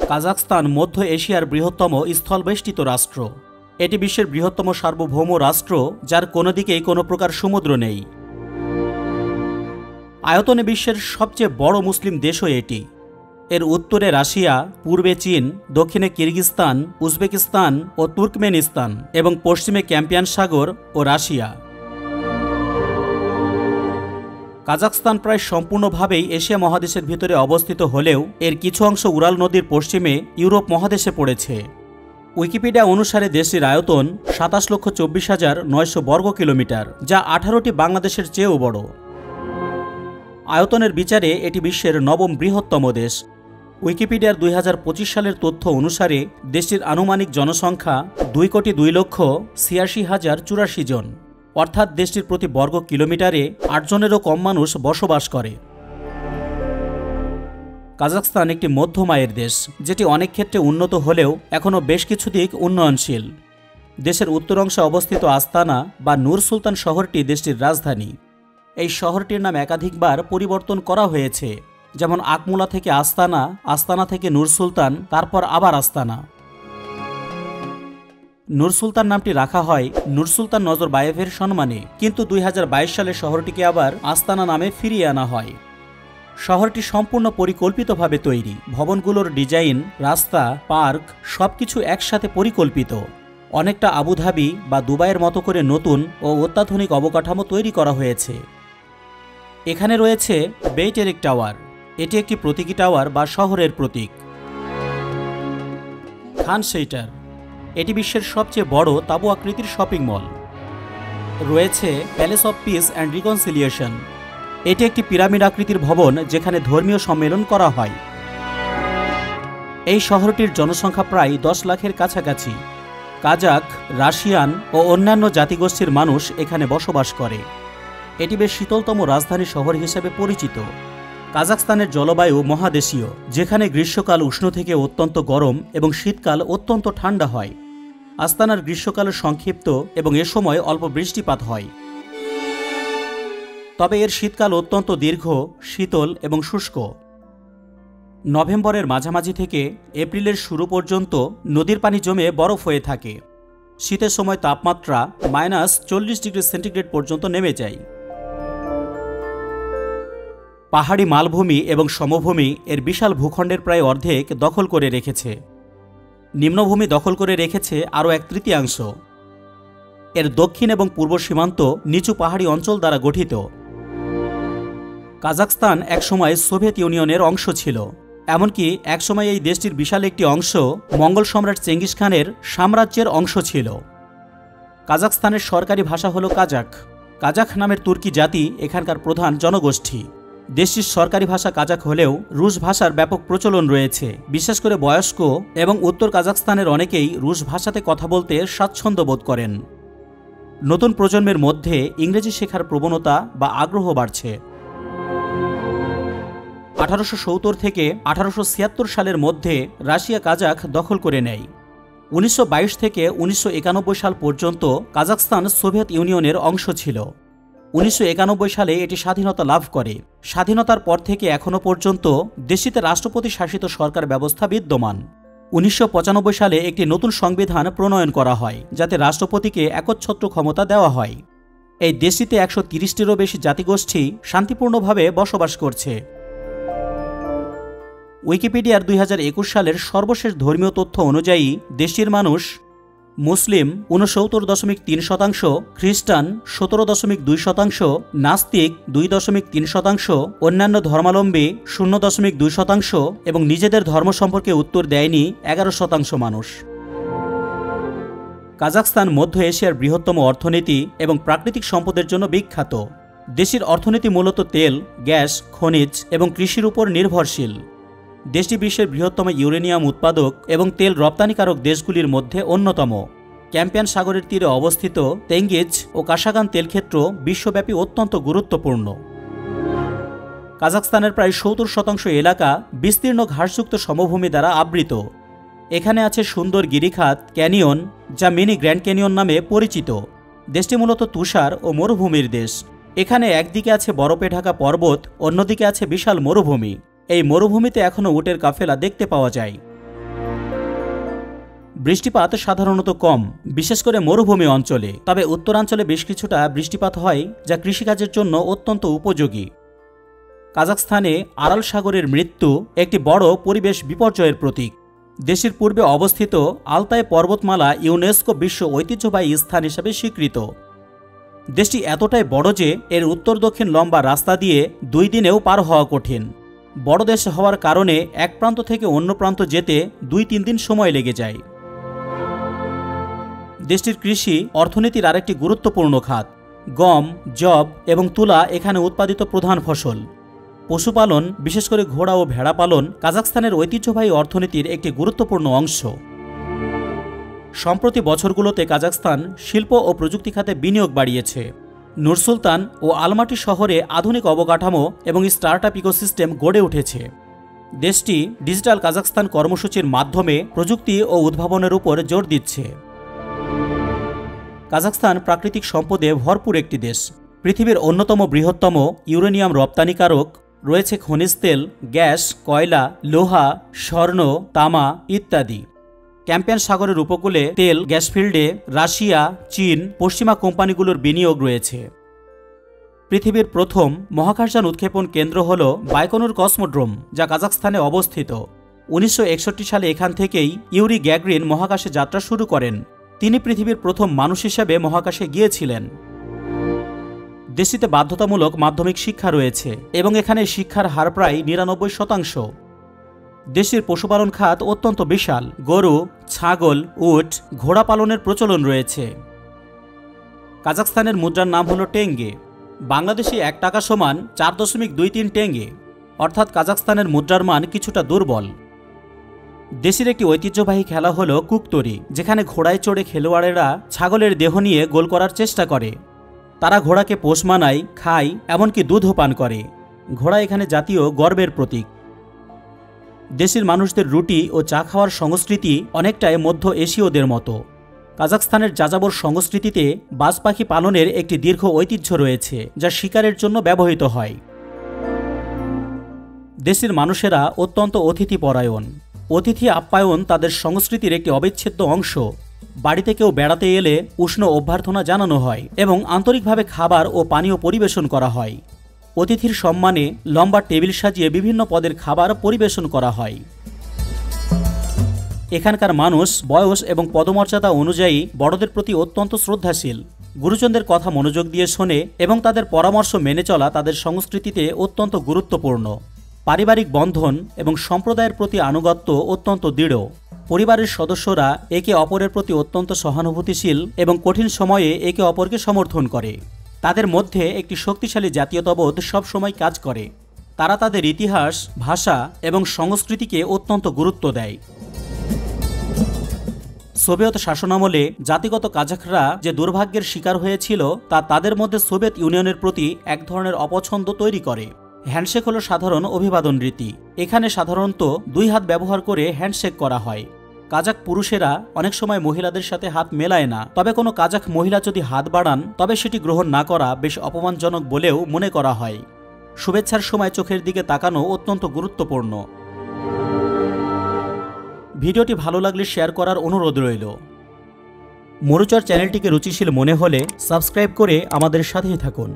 কাজাখস্তান মধ্য এশিয়ার বৃহত্তম স্থলবেষ্টিত রাষ্ট্র। এটি বিশ্বের বৃহত্তম সার্বভৌম রাষ্ট্র, যার কোনো দিকেই কোনো প্রকার সমুদ্র নেই। আয়তনে বিশ্বের সবচেয়ে বড় মুসলিম দেশও এটি। এর উত্তরে রাশিয়া, পূর্বে চীন, দক্ষিণে কিরগিজস্তান, উজবেকিস্তান ও তুর্কমেনিস্তান এবং পশ্চিমে ক্যাস্পিয়ান সাগর ও রাশিয়া। কাজাখস্তান প্রায় সম্পূর্ণভাবেই এশিয়া মহাদেশের ভিতরে অবস্থিত হলেও এর কিছু অংশ উরাল নদীর পশ্চিমে ইউরোপ মহাদেশে পড়েছে। উইকিপিডিয়া অনুসারে দেশটির আয়তন 27,24,900 বর্গ কিলোমিটার, যা 18টি বাংলাদেশের চেয়েও বড়। আয়তনের বিচারে এটি বিশ্বের নবম বৃহত্তম দেশ। উইকিপিডিয়ার 2025 সালের তথ্য অনুসারে দেশটির আনুমানিক জনসংখ্যা 2,02,86,084 জন, অর্থাৎ দেশটির প্রতি বর্গ কিলোমিটারে 8 জনেরও কম মানুষ বসবাস করে। কাজাখস্তান একটি মধ্যম আয়ের দেশ, যেটি অনেক ক্ষেত্রে উন্নত হলেও এখনও বেশ কিছু দিক উন্নয়নশীল। দেশের উত্তরাংশে অবস্থিত আস্তানা বা নূর সুলতান শহরটি দেশটির রাজধানী। এই শহরটির নাম একাধিকবার পরিবর্তন করা হয়েছে, যেমন আকমুলা থেকে আস্তানা, আস্তানা থেকে নূর সুলতান, তারপর আবার আস্তানা। নূর সুলতান নামটি রাখা হয় নূর সুলতান নজরবায়েভের সম্মানে, কিন্তু 2022 সালে শহরটিকে আবার আস্তানা নামে ফিরিয়ে আনা হয়। শহরটি সম্পূর্ণ পরিকল্পিতভাবে তৈরি। ভবনগুলোর ডিজাইন, রাস্তা, পার্ক সবকিছু একসাথে পরিকল্পিত। অনেকটা আবুধাবি বা দুবাইয়ের মতো করে নতুন ও অত্যাধুনিক অবকাঠামো তৈরি করা হয়েছে। এখানে রয়েছে বেইটেরিক টাওয়ার। এটি একটি প্রতীকী টাওয়ার বা শহরের প্রতীক। খান শেইটার, এটি বিশ্বের সবচেয়ে বড় তাঁবু আকৃতির শপিং মল। রয়েছে palace of piece and reconciliation. এটি একটি পিরামিড আকৃতির ভবন, যেখানে ধর্মীয় সম্মেলন করা হয়। এই শহরটির জনসংখ্যা প্রায় 10 লাখের কাছাকাছি। কাজাখ, রাশিয়ান ও অন্যান্য জাতিগোষ্ঠীর মানুষ এখানে বসবাস করে। এটি বেশ শীতলতম রাজধানী শহর হিসেবে পরিচিত। কাজাখস্তানের জলবায়ু মহাদেশীয়, যেখানে গ্রীষ্মকাল উষ্ণ থেকে অত্যন্ত গরম এবং শীতকাল অত্যন্ত ঠান্ডা হয়। আস্তানার গ্রীষ্মকাল সংক্ষিপ্ত এবং এ সময় অল্প বৃষ্টিপাত হয়। তবে এর শীতকাল অত্যন্ত দীর্ঘ, শীতল এবং শুষ্ক। নভেম্বরের মাঝামাঝি থেকে এপ্রিলের শুরু পর্যন্ত নদীর পানি জমে বরফ হয়ে থাকে। শীতের সময় তাপমাত্রা -40 ডিগ্রি সেন্টিগ্রেড পর্যন্ত নেমে যায়। পাহাড়ি মালভূমি এবং সমভূমি এর বিশাল ভূখণ্ডের প্রায় অর্ধেক দখল করে রেখেছে। নিম্নভূমি দখল করে রেখেছে আরও 1/3। এর দক্ষিণ এবং পূর্ব সীমান্ত নিচু পাহাড়ি অঞ্চল দ্বারা গঠিত। কাজাখস্তান একসময় সোভিয়েত ইউনিয়নের অংশ ছিল। এমনকি একসময় এই দেশটির বিশাল একটি অংশ মঙ্গল সম্রাট চেঙ্গিস খানের সাম্রাজ্যের অংশ ছিল। কাজাখস্তানের সরকারি ভাষা হল কাজাখ। কাজাখ নামের তুর্কি জাতি এখানকার প্রধান জনগোষ্ঠী। দেশটির সরকারি ভাষা কাজাখ হলেও রুশ ভাষার ব্যাপক প্রচলন রয়েছে। বিশেষ করে বয়স্ক এবং উত্তর কাজাখস্তানের অনেকেই রুশ ভাষাতে কথা বলতে স্বাচ্ছন্দ্য বোধ করেন। নতুন প্রজন্মের মধ্যে ইংরেজি শেখার প্রবণতা বা আগ্রহ বাড়ছে। 1870 থেকে 1876 সালের মধ্যে রাশিয়া কাজাখ দখল করে নেয়। 1922 থেকে 1991 সাল পর্যন্ত কাজাখস্তান সোভিয়েত ইউনিয়নের অংশ ছিল। 1991 সালে এটি স্বাধীনতা লাভ করে। স্বাধীনতার পর থেকে এখনও পর্যন্ত দেশটিতে রাষ্ট্রপতি শাসিত সরকার ব্যবস্থা বিদ্যমান। 1995 সালে একটি নতুন সংবিধান প্রণয়ন করা হয়, যাতে রাষ্ট্রপতিকে একচ্ছত্র ক্ষমতা দেওয়া হয়। এই দেশটিতে 130টিরও বেশি জাতিগোষ্ঠী শান্তিপূর্ণভাবে বসবাস করছে। উইকিপিডিয়ার 2021 সালের সর্বশেষ ধর্মীয় তথ্য অনুযায়ী দেশটির মানুষ মুসলিম 69.3%, খ্রিস্টান 17.2%, নাস্তিক 2.3%, অন্যান্য ধর্মাবলম্বী 0.2% এবং নিজেদের ধর্ম সম্পর্কে উত্তর দেয়নি 11% মানুষ। কাজাখস্তান মধ্য এশিয়ার বৃহত্তম অর্থনীতি এবং প্রাকৃতিক সম্পদের জন্য বিখ্যাত। দেশটির অর্থনীতি মূলত তেল, গ্যাস, খনিজ এবং কৃষির উপর নির্ভরশীল। দেশটি বিশ্বের বৃহত্তম ইউরেনিয়াম উৎপাদক এবং তেল রপ্তানিকারক দেশগুলির মধ্যে অন্যতম। ক্যাস্পিয়ান সাগরের তীরে অবস্থিত তেঙ্গিজ ও কাশাগান তেলক্ষেত্র বিশ্বব্যাপী অত্যন্ত গুরুত্বপূর্ণ। কাজাখস্তানের প্রায় 70% এলাকা বিস্তীর্ণ ঘাসযুক্ত সমভূমি দ্বারা আবৃত। এখানে আছে সুন্দর গিরিখাত, ক্যানিয়ন, যা মিনি গ্র্যান্ড ক্যানিয়ন নামে পরিচিত। দেশটি মূলত তুষার ও মরুভূমির দেশ। এখানে একদিকে আছে বরফে ঢাকা পর্বত, অন্যদিকে আছে বিশাল মরুভূমি। এই মরুভূমিতে এখনও উটের কাফেলা দেখতে পাওয়া যায়। বৃষ্টিপাত সাধারণত কম, বিশেষ করে মরুভূমি অঞ্চলে, তবে উত্তরাঞ্চলে বেশ কিছুটা বৃষ্টিপাত হয় যা কৃষিকাজের জন্য অত্যন্ত উপযোগী। কাজাখস্তানে আরাল সাগরের মৃত্যু একটি বড় পরিবেশ বিপর্যয়ের প্রতীক। দেশের পূর্বে অবস্থিত আলতাই পর্বতমালা ইউনেস্কো বিশ্ব ঐতিহ্যবাহী স্থান হিসেবে স্বীকৃত। দেশটি এতটাই বড় যে এর উত্তর দক্ষিণ লম্বা রাস্তা দিয়ে 2 দিনেও পার হওয়া কঠিন। বড় দেশ হওয়ার কারণে এক প্রান্ত থেকে অন্য প্রান্ত যেতে 2-3 দিন সময় লেগে যায়। দেশটির কৃষি অর্থনীতির আরেকটি গুরুত্বপূর্ণ খাত। গম, যব এবং তুলা এখানে উৎপাদিত প্রধান ফসল। পশুপালন, বিশেষ করে ঘোড়া ও ভেড়া পালন কাজাখস্তানের ঐতিহ্যবাহী অর্থনীতির একটি গুরুত্বপূর্ণ অংশ। সম্প্রতি বছরগুলোতে কাজাখস্তান শিল্প ও প্রযুক্তি খাতে বিনিয়োগ বাড়িয়েছে। নুরসুলতান ও আলমাটি শহরে আধুনিক অবকাঠামো এবং স্টার্টআপ ইকোসিস্টেম গড়ে উঠেছে। দেশটি ডিজিটাল কাজাখস্তান কর্মসূচির মাধ্যমে প্রযুক্তি ও উদ্ভাবনের উপর জোর দিচ্ছে। কাজাখস্তান প্রাকৃতিক সম্পদে ভরপুর একটি দেশ। পৃথিবীর অন্যতম বৃহত্তম ইউরেনিয়াম রপ্তানিকারক, রয়েছে খনিজ তেল, গ্যাস, কয়লা, লোহা, স্বর্ণ, তামা ইত্যাদি। ক্যাম্পিয়ান সাগরের উপকূলে তেল গ্যাস ফিল্ডে রাশিয়া, চীন, পশ্চিমা কোম্পানিগুলোর বিনিয়োগ রয়েছে। পৃথিবীর প্রথম মহাকাশযান উৎক্ষেপণ কেন্দ্র হল বাইকনুর কসমোড্রোম, যা কাজাখস্তানে অবস্থিত। 1961 সালে এখান থেকেই ইউরি গ্যাগরিন মহাকাশে যাত্রা শুরু করেন। তিনি পৃথিবীর প্রথম মানুষ হিসেবে মহাকাশে গিয়েছিলেন। দেশটিতে বাধ্যতামূলক মাধ্যমিক শিক্ষা রয়েছে এবং এখানে শিক্ষার হার প্রায় 99%। দেশের পশুপালন খাত অত্যন্ত বিশাল। গরু, ছাগল, উট, ঘোড়া পালনের প্রচলন রয়েছে। কাজাখস্তানের মুদ্রার নাম হল টেঙ্গে। বাংলাদেশে 1 টাকা সমান 4.23 টেঙ্গে, অর্থাৎ কাজাখস্তানের মুদ্রার মান কিছুটা দুর্বল। দেশের একটি ঐতিহ্যবাহী খেলা হল কুকতরি, যেখানে ঘোড়ায় চড়ে খেলোয়াড়েরা ছাগলের দেহ নিয়ে গোল করার চেষ্টা করে। তারা ঘোড়াকে পোষ মানায়, খায়, এমনকি দুধও পান করে। ঘোড়া এখানে জাতীয় গর্বের প্রতীক। দেশের মানুষদের রুটি ও চা খাওয়ার সংস্কৃতি অনেকটাই মধ্য এশীয়দের মতো। কাজাখস্তানের যাযাবর সংস্কৃতিতে বাজ পাখি পালনের একটি দীর্ঘ ঐতিহ্য রয়েছে, যা শিকারের জন্য ব্যবহৃত হয়। দেশের মানুষেরা অত্যন্ত অতিথিপরায়ণ। অতিথি আপ্যায়ন তাদের সংস্কৃতির একটি অবিচ্ছেদ্য অংশ। বাড়িতে কেউ বেড়াতে এলে উষ্ণ অভ্যর্থনা জানানো হয় এবং আন্তরিকভাবে খাবার ও পানীয় পরিবেশন করা হয়। অতিথির সম্মানে লম্বা টেবিল সাজিয়ে বিভিন্ন পদের খাবার পরিবেশন করা হয়। এখানকার মানুষ বয়স এবং পদমর্যাদা অনুযায়ী বড়দের প্রতি অত্যন্ত শ্রদ্ধাশীল। গুরুজনদের কথা মনোযোগ দিয়ে শোনে এবং তাদের পরামর্শ মেনে চলা তাদের সংস্কৃতিতে অত্যন্ত গুরুত্বপূর্ণ। পারিবারিক বন্ধন এবং সম্প্রদায়ের প্রতি আনুগত্য অত্যন্ত দৃঢ়। পরিবারের সদস্যরা একে অপরের প্রতি অত্যন্ত সহানুভূতিশীল এবং কঠিন সময়ে একে অপরকে সমর্থন করে। তাদের মধ্যে একটি শক্তিশালী জাতীয়তাবোধ সবসময় কাজ করে। তারা তাদের ইতিহাস, ভাষা এবং সংস্কৃতিকে অত্যন্ত গুরুত্ব দেয়। সোভিয়েত শাসনামলে জাতিগত কাজাখরা যে দুর্ভাগ্যের শিকার হয়েছিল তা তাদের মধ্যে সোভিয়েত ইউনিয়নের প্রতি এক ধরনের অপছন্দ তৈরি করে। হ্যান্ডশেক হল সাধারণ অভিবাদন রীতি। এখানে সাধারণত 2 হাত ব্যবহার করে হ্যান্ডশেক করা হয়। কাজাখ পুরুষেরা অনেক সময় মহিলাদের সাথে হাত মেলায় না, তবে কোনো কাজাখ মহিলা যদি হাত বাড়ান তবে সেটি গ্রহণ না করা বেশ অপমানজনক বলেও মনে করা হয়। শুভেচ্ছার সময় চোখের দিকে তাকানো অত্যন্ত গুরুত্বপূর্ণ। ভিডিওটি ভালো লাগলে শেয়ার করার অনুরোধ রইল। মরুচর চ্যানেলটিকে রুচিশীল মনে হলে সাবস্ক্রাইব করে আমাদের সাথেই থাকুন।